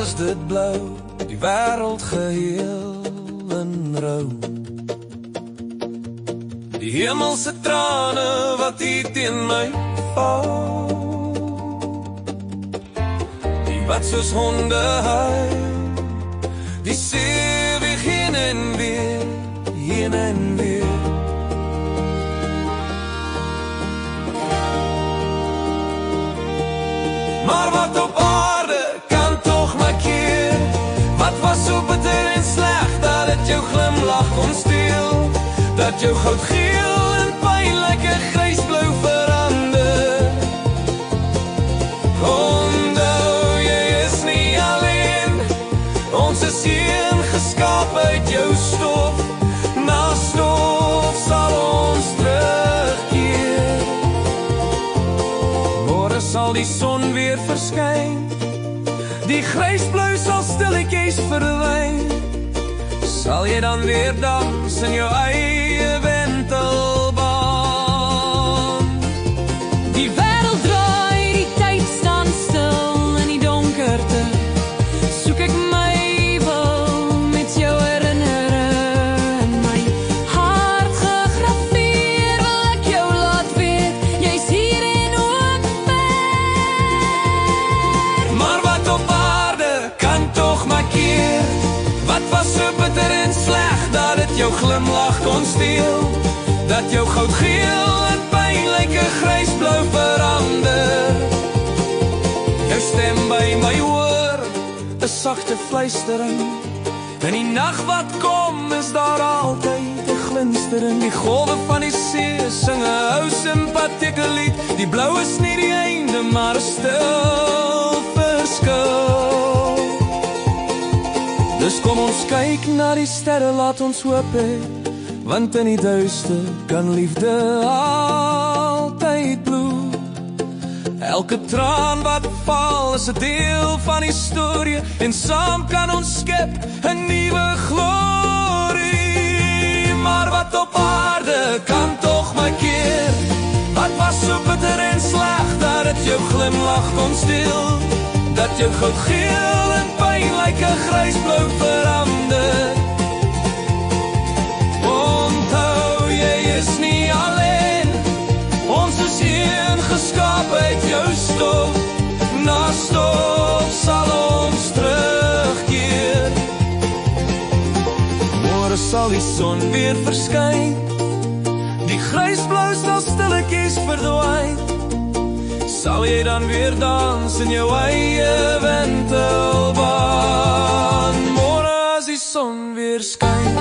is dit blou, die wêreld geheel in rou. Die hemelse trane wat hier teen my val, die wat soos honde huil, die sê weer heen en weer, heen en weer. Maar wat op aarde kan toch maar keer, wat was so bitter en sleg, dat het jou glimlach kon steel, dat jou goudgeel en pynlike grysblou verander. Onthou, jy is nie alleen, ons is een geskaap uit jou stof, na stof sal ons terugkeer. Môre sal die son weer verskyn, die grysblou sal stilletjies verdwyn. Sal jy dan weer dans in jou eie wentelbaan? Die wêreld draai, die tyd staan stil in die donkerte. Soek ek my wil met jou herinnering. In my hart gegraveer wil ek jou laat weet, jy's hier en ook ver. Maar wat op aarde kan toch maar keer, wat was so bitter en sleg, dat het jou glimlach kon steel, dat jou goudgeel en pynlike grysblou verander. Jou stem by my oor, 'n sagte fluistering, in die nag wat kom is daar altyd 'n glinstering. Die golwe van die see sing 'n ou simpatieke lied, die blou is nie die einde, maar 'n stil verskil. Dus kom ons kyk na die sterre, laat ons hoop hê, want in die duister kan liefde altyd bloei. Elke traan wat val is 'n deel van die storie, en saam kan ons skep 'n nuwe glorie. Maar wat op aarde kan toch maar keer, wat was so bitter en sleg, dat het jou glimlach kon steel, dat jou goudgeel en pynlike grysblou verander. Onthou, jy is nie alleen, ons is een geskaap uit jou stof, na stof sal ons terugkeer. Môre sal die son weer verskyn, die grysblou sal stilletjies verdwyn. Sal jy dan weer dans in jou eie wentelbaan, môre as die son weer skyn.